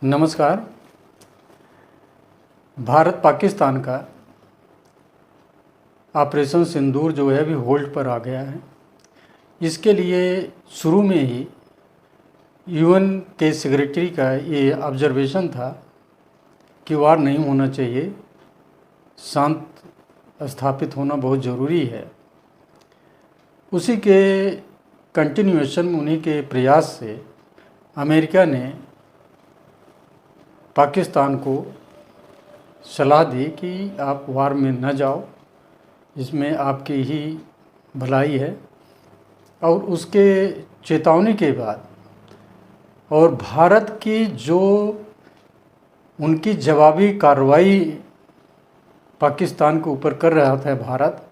नमस्कार। भारत पाकिस्तान का ऑपरेशन सिंदूर जो है अभी होल्ड पर आ गया है। इसके लिए शुरू में ही यूएन के सेक्रेटरी का ये ऑब्जर्वेशन था कि वार नहीं होना चाहिए, शांत स्थापित होना बहुत ज़रूरी है। उसी के कंटिन्यूएशन, उन्हीं के प्रयास से अमेरिका ने पाकिस्तान को सलाह दी कि आप वार में न जाओ, इसमें आपकी ही भलाई है। और उसके चेतावनी के बाद और भारत की जो उनकी जवाबी कार्रवाई पाकिस्तान के ऊपर कर रहा था भारत,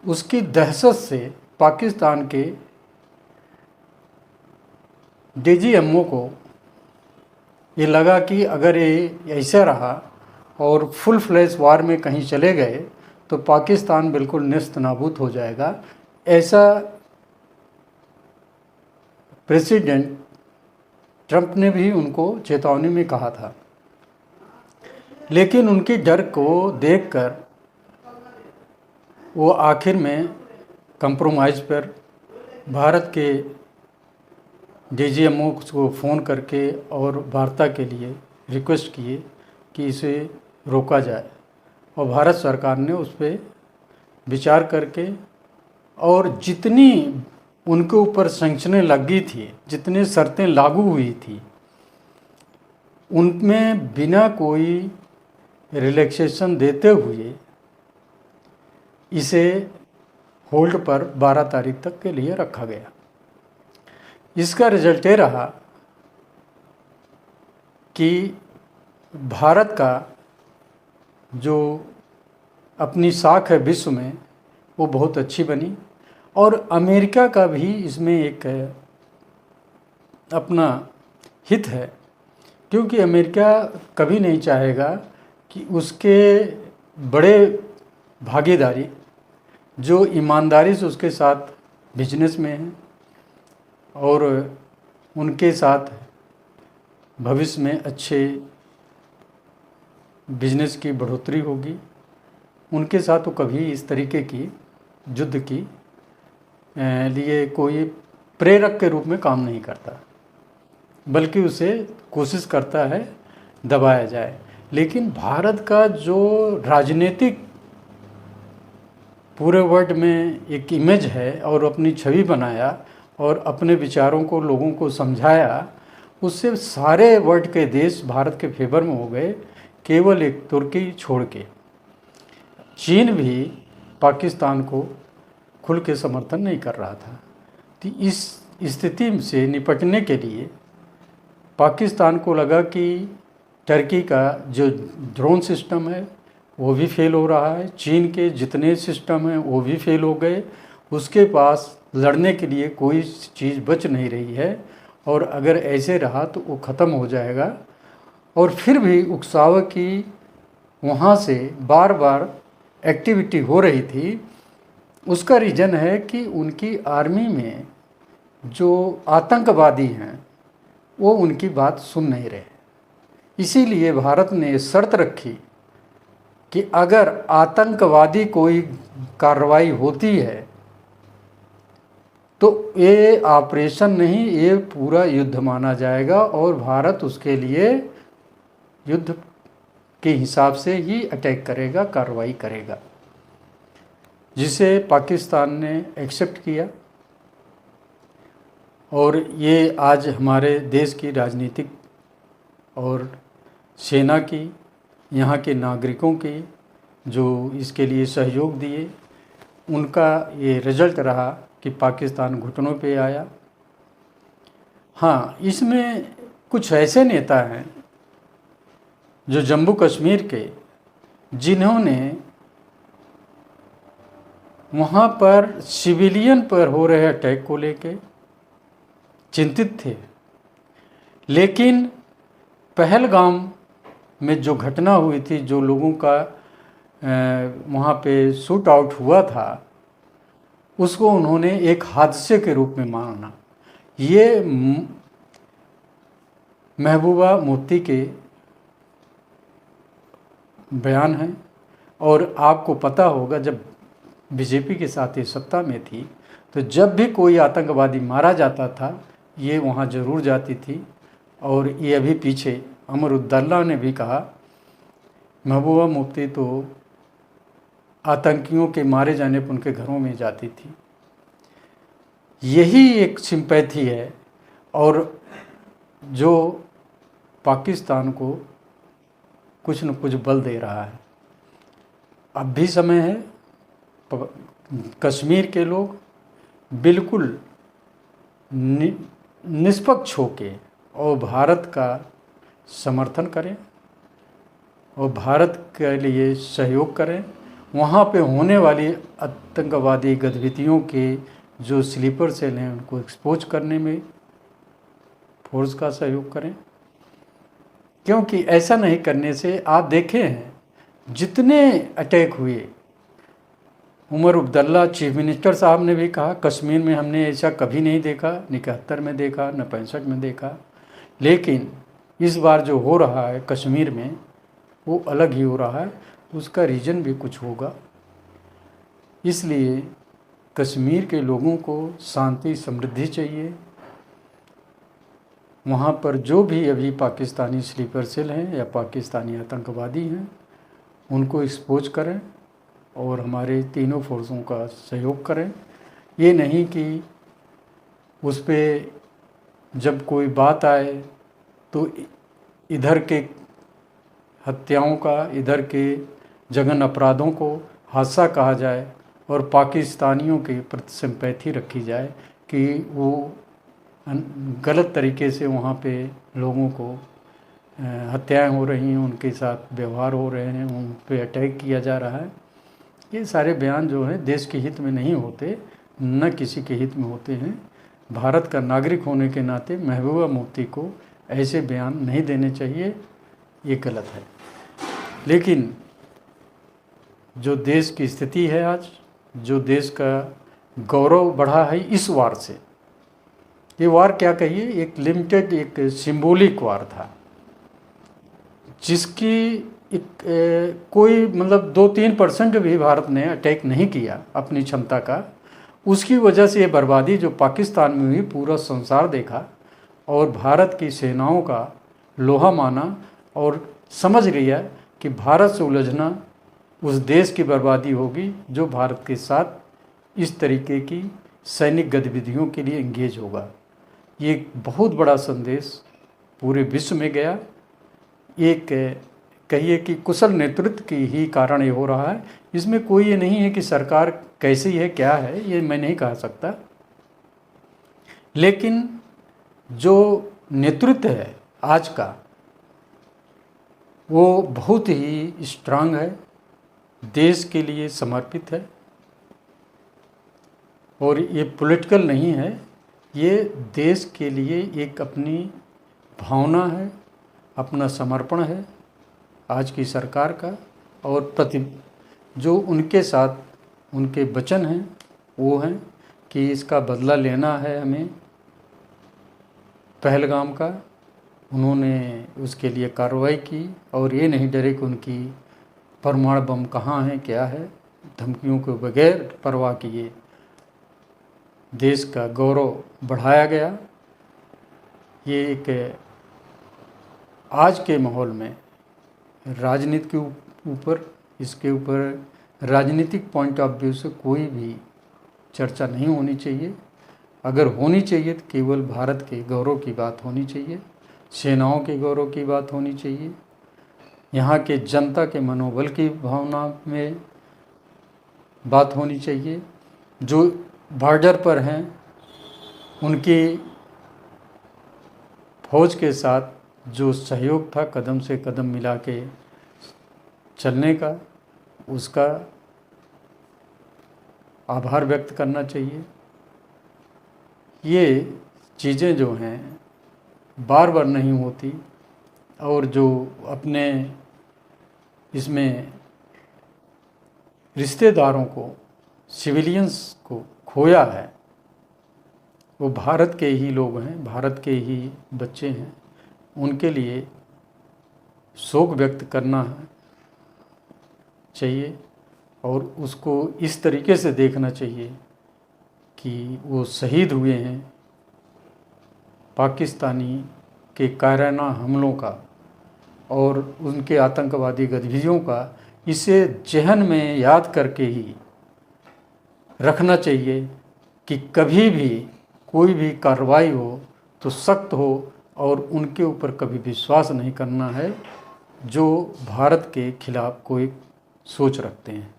उसकी दहशत से पाकिस्तान के डीजीएमओ को ये लगा कि अगर ये ऐसा रहा और फुल फ्लैश वार में कहीं चले गए तो पाकिस्तान बिल्कुल नेस्त नाबूद हो जाएगा। ऐसा प्रेसिडेंट ट्रंप ने भी उनको चेतावनी में कहा था। लेकिन उनकी डर को देखकर वो आखिर में कंप्रोमाइज़ पर भारत के डीजीएमओ को फ़ोन करके और वार्ता के लिए रिक्वेस्ट किए कि इसे रोका जाए। और भारत सरकार ने उस पर विचार करके और जितनी उनके ऊपर सैंक्शनें लगी थी, जितनी शर्तें लागू हुई थी, उनमें बिना कोई रिलैक्सेशन देते हुए इसे होल्ड पर 12 तारीख तक के लिए रखा गया। इसका रिजल्ट ये रहा कि भारत का जो अपनी साख है विश्व में वो बहुत अच्छी बनी और अमेरिका का भी इसमें एक अपना हित है, क्योंकि अमेरिका कभी नहीं चाहेगा कि उसके बड़े भागीदारी जो ईमानदारी से उसके साथ बिजनेस में हैं और उनके साथ भविष्य में अच्छे बिजनेस की बढ़ोतरी होगी, उनके साथ तो कभी इस तरीके की युद्ध की लिए कोई प्रेरक के रूप में काम नहीं करता, बल्कि उसे कोशिश करता है दबाया जाए। लेकिन भारत का जो राजनीतिक पूरे वर्ल्ड में एक इमेज है और अपनी छवि बनाया और अपने विचारों को लोगों को समझाया, उससे सारे वर्ल्ड के देश भारत के फेवर में हो गए, केवल एक तुर्की छोड़ के। चीन भी पाकिस्तान को खुल के समर्थन नहीं कर रहा था। तो इस स्थिति से निपटने के लिए पाकिस्तान को लगा कि टर्की का जो ड्रोन सिस्टम है वो भी फेल हो रहा है, चीन के जितने सिस्टम हैं वो भी फेल हो गए, उसके पास लड़ने के लिए कोई चीज़ बच नहीं रही है। और अगर ऐसे रहा तो वो ख़त्म हो जाएगा। और फिर भी उकसावे की वहाँ से बार बार एक्टिविटी हो रही थी। उसका रीज़न है कि उनकी आर्मी में जो आतंकवादी हैं वो उनकी बात सुन नहीं रहे। इसीलिए भारत ने शर्त रखी कि अगर आतंकवादी कोई कार्रवाई होती है तो ये ऑपरेशन नहीं, ये पूरा युद्ध माना जाएगा और भारत उसके लिए युद्ध के हिसाब से ही अटैक करेगा, कार्रवाई करेगा, जिसे पाकिस्तान ने एक्सेप्ट किया। और ये आज हमारे देश की राजनीतिक और सेना की, यहाँ के नागरिकों की जो इसके लिए सहयोग दिए, उनका ये रिजल्ट रहा कि पाकिस्तान घुटनों पे आया। हाँ, इसमें कुछ ऐसे नेता हैं जो जम्मू कश्मीर के, जिन्होंने वहाँ पर सिविलियन पर हो रहे अटैक को लेके चिंतित थे। लेकिन पहलगाम में जो घटना हुई थी, जो लोगों का वहाँ पे शूट आउट हुआ था, उसको उन्होंने एक हादसे के रूप में माना। ये महबूबा मुफ्ती के बयान हैं। और आपको पता होगा जब बीजेपी के साथ ये सत्ता में थी तो जब भी कोई आतंकवादी मारा जाता था ये वहाँ ज़रूर जाती थी। और ये अभी पीछे अमरुद्दौला ने भी कहा महबूबा मुफ्ती तो आतंकियों के मारे जाने पर उनके घरों में जाती थी। यही एक सिंपैथी है और जो पाकिस्तान को कुछ न कुछ बल दे रहा है। अब भी समय है, कश्मीर के लोग बिल्कुल निष्पक्ष होके और भारत का समर्थन करें और भारत के लिए सहयोग करें। वहाँ पे होने वाली आतंकवादी गतिविधियों के जो स्लीपर सेल हैं उनको एक्सपोज करने में फोर्स का सहयोग करें, क्योंकि ऐसा नहीं करने से आप देखे हैं जितने अटैक हुए। उमर अब्दुल्ला चीफ मिनिस्टर साहब ने भी कहा कश्मीर में हमने ऐसा कभी नहीं देखा, न 71 में देखा न 65 में देखा। लेकिन इस बार जो हो रहा है कश्मीर में वो अलग ही हो रहा है, उसका रीज़न भी कुछ होगा। इसलिए कश्मीर के लोगों को शांति समृद्धि चाहिए। वहाँ पर जो भी अभी पाकिस्तानी स्लीपर सेल हैं या पाकिस्तानी आतंकवादी हैं उनको एक्सपोज करें और हमारे तीनों फोर्सों का सहयोग करें। ये नहीं कि उस पर जब कोई बात आए तो इधर के हत्याओं का, इधर के जघन्य अपराधों को हादसा कहा जाए और पाकिस्तानियों के प्रति सिंपैथी रखी जाए कि वो गलत तरीके से वहाँ पे लोगों को हत्याएं हो रही हैं, उनके साथ व्यवहार हो रहे हैं, उन पे अटैक किया जा रहा है। ये सारे बयान जो हैं देश के हित में नहीं होते, न किसी के हित में होते हैं। भारत का नागरिक होने के नाते महबूबा मुफ्ती को ऐसे बयान नहीं देने चाहिए, ये गलत है। लेकिन जो देश की स्थिति है आज, जो देश का गौरव बढ़ा है इस वार से, ये वार क्या कहिए, एक लिमिटेड, एक सिंबॉलिक वार था जिसकी कोई मतलब 2-3% भी भारत ने अटैक नहीं किया अपनी क्षमता का। उसकी वजह से ये बर्बादी जो पाकिस्तान में हुई पूरा संसार देखा और भारत की सेनाओं का लोहा माना और समझ लिया कि भारत से उलझना उस देश की बर्बादी होगी जो भारत के साथ इस तरीके की सैनिक गतिविधियों के लिए एंगेज होगा। ये एक बहुत बड़ा संदेश पूरे विश्व में गया। एक कहिए कि कुशल नेतृत्व की ही कारण ये हो रहा है। इसमें कोई ये नहीं है कि सरकार कैसी है क्या है, ये मैं नहीं कह सकता, लेकिन जो नेतृत्व है आज का वो बहुत ही स्ट्रांग है, देश के लिए समर्पित है और ये पॉलिटिकल नहीं है, ये देश के लिए एक अपनी भावना है, अपना समर्पण है आज की सरकार का। और जो उनके साथ उनके वचन हैं वो हैं कि इसका बदला लेना है हमें पहलगाम का। उन्होंने उसके लिए कार्रवाई की और ये नहीं डरे कि उनकी परमाणु बम कहाँ है क्या है, धमकियों के बगैर परवाह किए देश का गौरव बढ़ाया गया। ये एक आज के माहौल में राजनीति के ऊपर, इसके ऊपर राजनीतिक पॉइंट ऑफ व्यू से कोई भी चर्चा नहीं होनी चाहिए। अगर होनी चाहिए तो केवल भारत के गौरव की बात होनी चाहिए, सेनाओं के गौरव की बात होनी चाहिए, यहाँ के जनता के मनोबल की भावना में बात होनी चाहिए। जो बॉर्डर पर हैं उनकी फौज के साथ जो सहयोग था कदम से कदम मिला के चलने का, उसका आभार व्यक्त करना चाहिए। ये चीज़ें जो हैं बार बार नहीं होती और जो अपने इसमें रिश्तेदारों को, सिविलियंस को खोया है वो भारत के ही लोग हैं, भारत के ही बच्चे हैं। उनके लिए शोक व्यक्त करना चाहिए और उसको इस तरीके से देखना चाहिए कि वो शहीद हुए हैं पाकिस्तानी के कायराना हमलों का और उनके आतंकवादी गतिविधियों का, इसे जहन में याद करके ही रखना चाहिए कि कभी भी कोई भी कार्रवाई हो तो सख्त हो और उनके ऊपर कभी विश्वास नहीं करना है जो भारत के खिलाफ कोई सोच रखते हैं।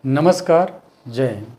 नमस्कार, जय हिंद।